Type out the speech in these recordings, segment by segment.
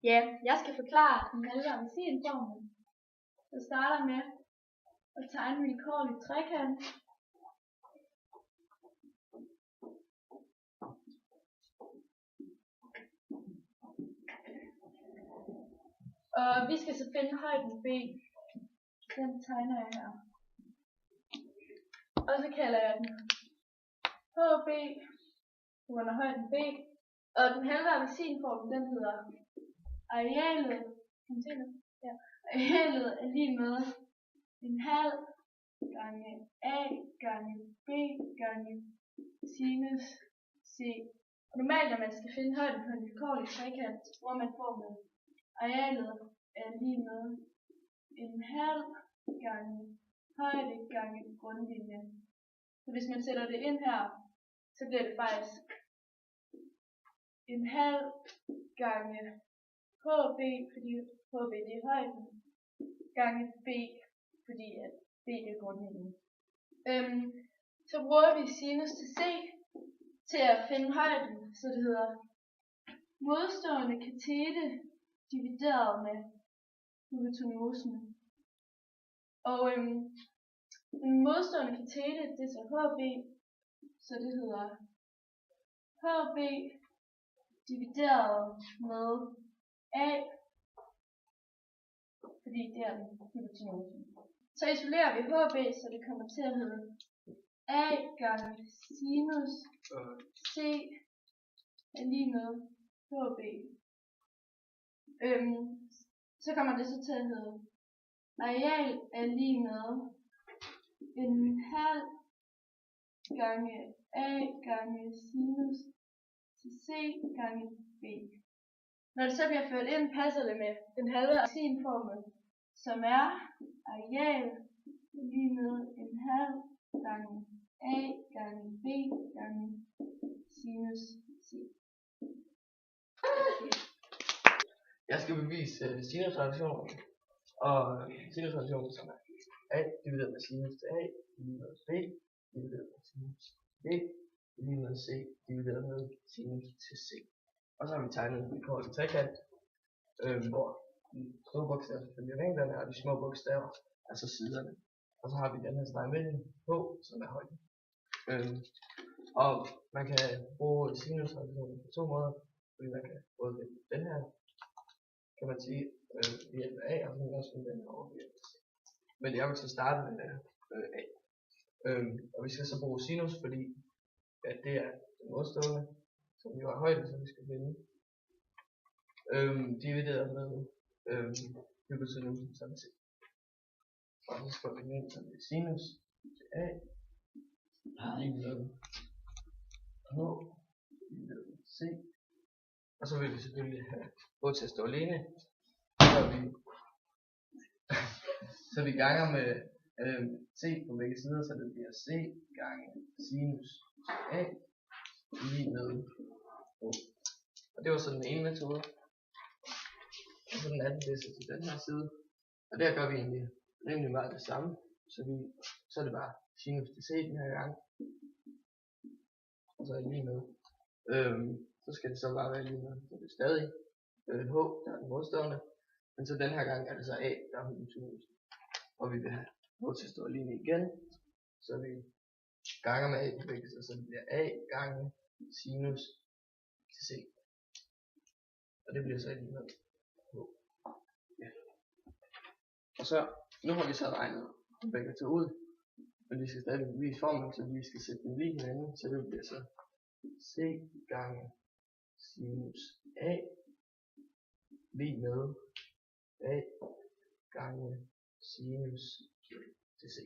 Ja, jeg skal forklare den halve appelsinformel. Jeg starter med at tegne en vilkårlig trekant. Og vi skal så finde højden B. Den tegner jeg her. Og så kalder jeg den HB, under højden B. Og den halve appelsinformel, den hedder arealet er lige med en halv gange A gange B gange sinus C. Og normalt, når man skal finde højden på en vilkårlig trekant, så bruger man formlen arealet er lige med en halv gange højde gange grundlinje. Så hvis man sætter det ind her, så bliver det faktisk en halv gange HB, fordi HB det er højden, gange B, fordi at B er grundlinjen. Så bruger vi sinus til C til at finde højden, så det hedder modstående katete divideret med hypotenusen. Og den modstående katete, det er så HB, så det hedder HB divideret med A, fordi det er den hypotenusen. Så isolerer vi HB, så det kommer til at hedde A gange sinus C er lige med HB. Så kommer det så til at hedde areal er lige med en halv gange A gange sinus til C gange B. Når det så bliver ført ind, passer det med den halve appelsinformel, som er areal lige med en halv gange A gange B gange sinus C. Jeg skal bevise sinusrelationen, og sinusrelationen som er A divideret med sinus til A, lige med B, divideret med sinus til B, lige med C, divideret med sinus til C. Og så har vi tegnet en vilkårlig trekant, hvor de store bogstaver selvfølgelig er vinklerne, og de små bogstaver er så siderne. Og så har vi den her streg mellem H, som er højden. Og man kan bruge sinusrelationen på to måder, fordi man kan både vælge den her, kan man sige, ved hjælp af A, og så kan man også vælge den her over ved hjælp af C. Men jeg vil så starte med A. Og vi skal så bruge sinus, fordi at det er den modstående, som jo er højden, som vi skal finde. Divideret med hypotenusen, som er C. Og så skal vi ind som sinus til A, lige med H, divideret med C. Og så vil vi selvfølgelig have H til at stå alene. Så vi ganger med C på begge sider, så det bliver C gange sinus A lige med H. Og det var så den ene metode. Og så den anden, det er så til den her side. Og der gør vi egentlig rimelig meget det samme. Så er det bare sinus til C den her gang. Og så er det lige med. Så skal det så bare være lige med. Så det er stadig H, der er den modstående. Men så den her gang er det så A, der er hypotenusen. Og vi vil have H til at stå alene igen. Så vi ganger med A på begge sider, så det bliver A gange sinus til C. Og det bliver så lige med H. Ja. Og så, nu har vi så regnet begge to ud. Men vi skal stadig bevise formlen, så vi skal sætte den lige hinanden. Så det bliver så C gange sinus A lige med A gange sinus til C.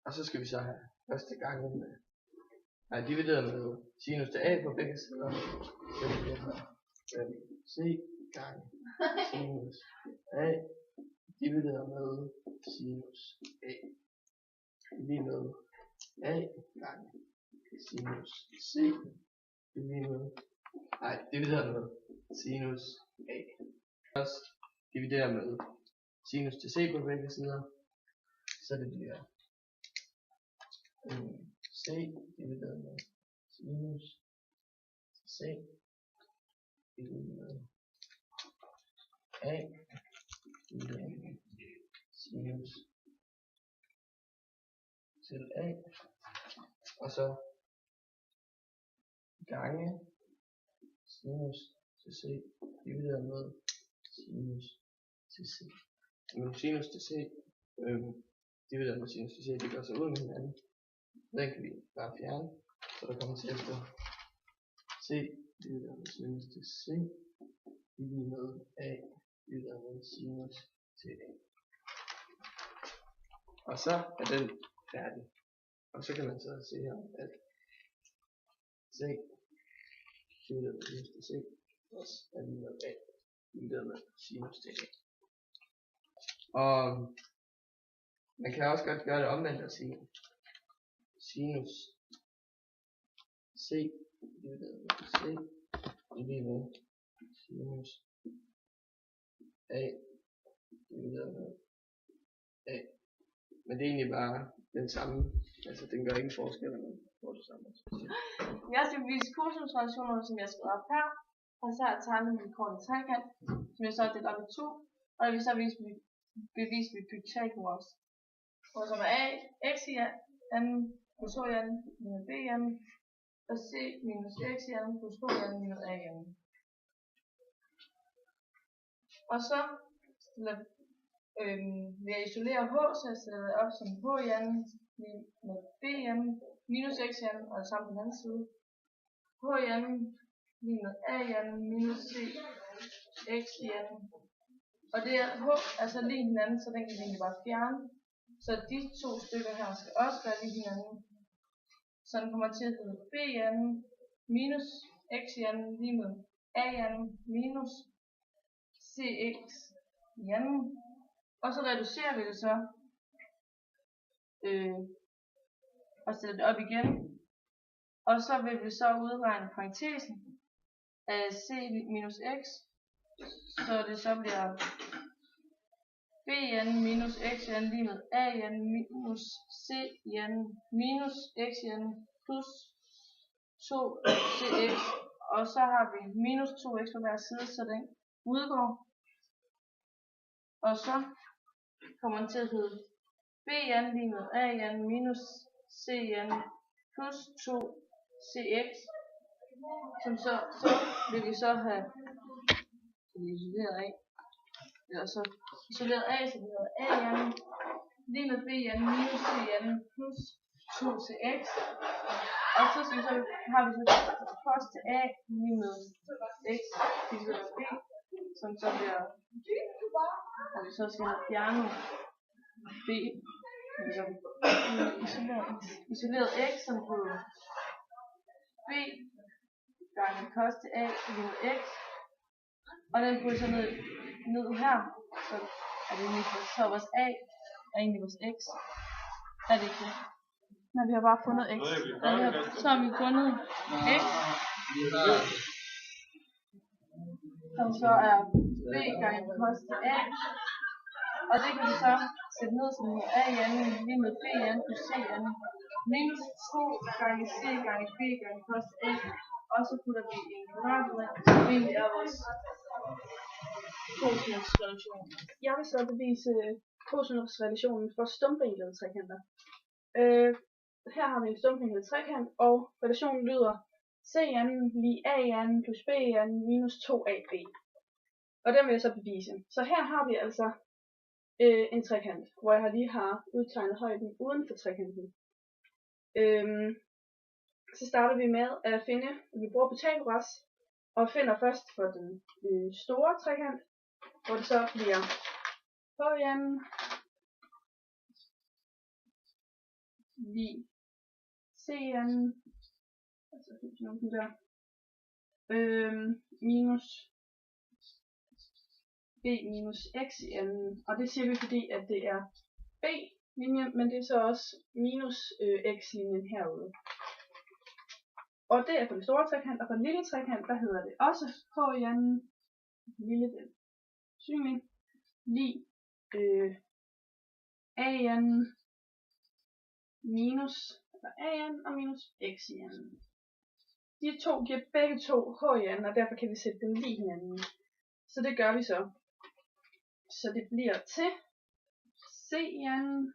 Og så skal vi så have første gang med divideret med sinus til A på begge sider. Så det bliver så C gange sinus A divideret med sinus A lige med A gange sinus C lige med divideret med sinus A. Først dividere med sinus til C på begge sider, så det bliver C divideret med sinus til C divideret med A divideret med sinus til A, og så gange sinus til C divideret med sinus til C. Men sinus til C divideret med sinus til C, det gør sig ud med hinanden. Den kan vi bare fjerne, så der kommer til at stå C divideret med sinus til C divideret med A divideret med sinus til A. Og så er den færdig. Og så kan man så se her, at C divideret med sinus til C også er lige med A divideret med sinus til A. Og man kan også godt gøre det omvendt og sige sinus C divideret med C divideret med sinus A divideret med A. Men det er egentlig bare den samme, altså den gør ingen forskel, når man får det samme. Jeg skal bevise kosinusrelationer, som jeg har skrevet op her. Og så har jeg tegnet min korte trekant, som jeg så har delt op i to. Og jeg vil så bevise mit Pythagoras. Og som er A, x i anden plus h i anden minus b i anden. Og c minus x i anden plus h i anden minus a i anden. Og så vil jeg isolere h, så jeg sætter det op som h i anden med b i anden minus x i anden, og det samme på den anden side. H i anden minus a i anden minus c x i anden. Og det er h altså lige hinanden, så den kan vi egentlig bare fjerne. Så de to stykker her skal også være lige hinanden. Så den kommer til at hedde b i anden minus x i anden lige med a i anden minus cx i anden. Og så reducerer vi det så og sætter det op igen. Og så vil vi så udregne parentesen af c minus x, så det så bliver b i anden minus x i anden lige med a i anden minus c i anden minus x i anden plus 2cx. Og så har vi minus 2x på hver side, så den udgår. Og så kommer den til at hedde b i anden lige med a i anden minus c i anden plus 2cx. Som så vil vi så have isoleret af. Eller så isoleret af, så det hedder a i anden lige med b i anden minus c i anden plus 2cx. Og så har vi så cos til a lige med x divideret b, som så bliver, og vi så skal have fjernet b, isoleret x, som på b gange cos til a lige med x, og den går så ned her, så er det egentlig så vores a er egentlig vores x, er det ikke det? Nej, vi har bare fundet x. Så har vi fundet x, som så er b gange cos til a. Og det kan vi så sætte ned som a i anden lige med b i anden plus c i anden. Minus 2 gange c gange b gange cos til a. Og så putter vi en kvadrat ind, som egentlig er vores kosinusrelation. Jeg vil så bevise kosinusrelationen for stumvinklede trekanter. Her har vi en stumvinklet trekant, og relationen lyder c i anden lige a i anden plus b i anden minus 2ab. Og den vil jeg så bevise. Så her har vi altså en trekant, hvor jeg lige har udtegnet højden uden for trekanten. Så starter vi med at finde, vi bruger Pythagoras, og finder først for den store trekant, hvor det så bliver h i anden lige c i anden, altså der, minus b minus x i anden, og det siger vi fordi, at det er b-linjen, men det er så også minus x-linjen herude. Og det er for den store trekant, og for den lille trekant, der hedder det også h i anden, lille den synlig, lige a i anden, minus a i anden og minus x i anden. De to giver begge to h i anden, og derfor kan vi sætte dem lige hinanden. Så det gør vi så. Så det bliver til c i anden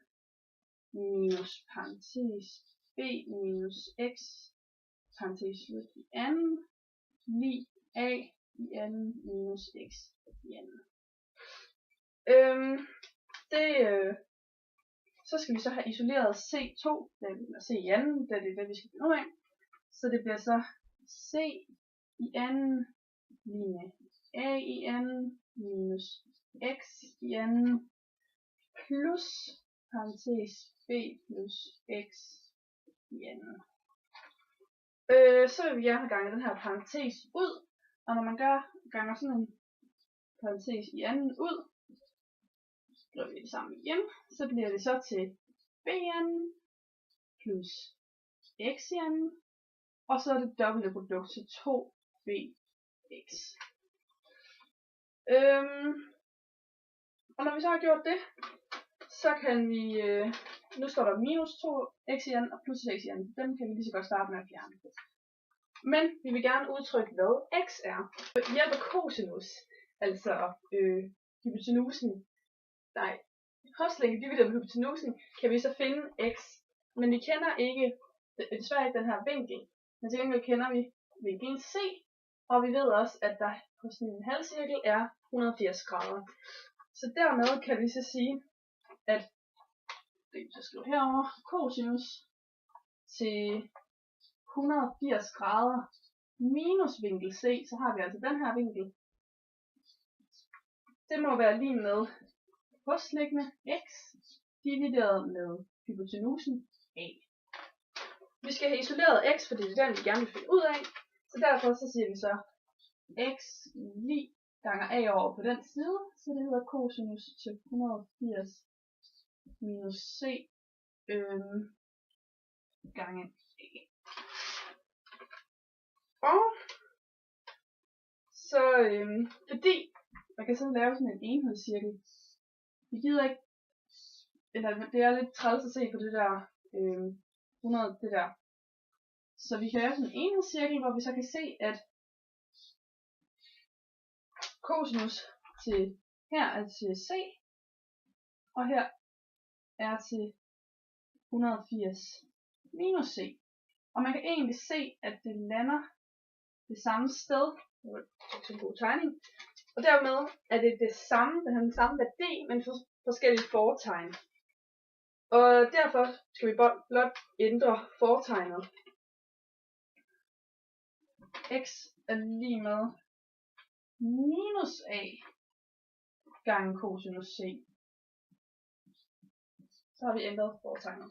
minus parentes b minus x parentes slut i anden lig a i anden minus x i anden. Så skal vi så have isoleret C2, eller C i anden, da det er det, vi skal finde ud af. Så det bliver så C i anden lige med A i anden minus X i anden plus parentes B plus X i anden. Så vil vi gerne have ganget den her parentes ud, og når man ganger sådan en parentes i anden ud, skriver vi det sammen igen, så bliver det så til b anden plus x anden, og så er det dobbelte produkt til 2bx. Og når vi så har gjort det, så kan vi, nu står der minus 2x i anden og plus x i anden, dem kan vi lige så godt starte med at fjerne. Men vi vil gerne udtrykke, hvad x er. Ved hjælp af cosinus, altså hypotenusen, korslængde divideret med hypotenusen, kan vi så finde x. Men vi kender desværre ikke den her vinkel. Men til gengæld kender vi vinklen C, og vi ved også, at der på sådan en halvcirkel er 180 grader. Så dermed kan vi så sige, at det vi så skrive herover, cosinus til 180 grader minus vinkel C, så har vi altså den her vinkel. Det må være lige med postliggende x divideret med hypotenusen a. Vi skal have isoleret x, fordi det er den, vi gerne vil finde ud af. Så derfor så siger vi så x lige ganger a over på den side, så det hedder cosinus til 180 minus c gange a. Og så fordi man kan sådan lave sådan en enhedscirkel. Vi gider ikke, eller det er lidt træls at se på det der 100, det der. Så vi kan lave sådan en enhedscirkel, hvor vi så kan se, at cosinus til her er til c, og her er til 180 minus c. Og man kan egentlig se, at det lander det samme sted. Det er en god tegning. Og dermed er det det samme, den har den samme værdi, men forskellige fortegn. Og derfor skal vi blot ændre fortegnet. X er lige med minus a gange cosinus c. Så har vi ændret fortegnet.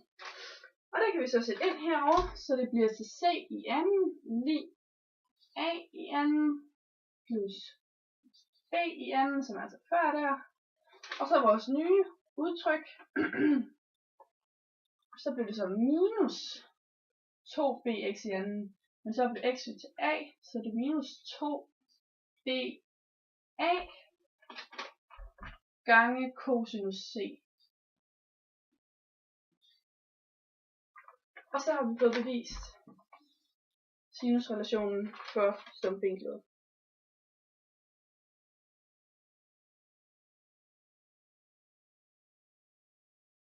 Og det kan vi så sætte ind herover, så det bliver til c i anden lig a i anden plus b i anden, som er altså før der. Og så vores nye udtryk. Så bliver det så minus 2bx i anden. Men så bliver x til a, så det er minus 2ba gange cosinus c. Og så har vi fået bevist sinusrelationen for stumvinklet.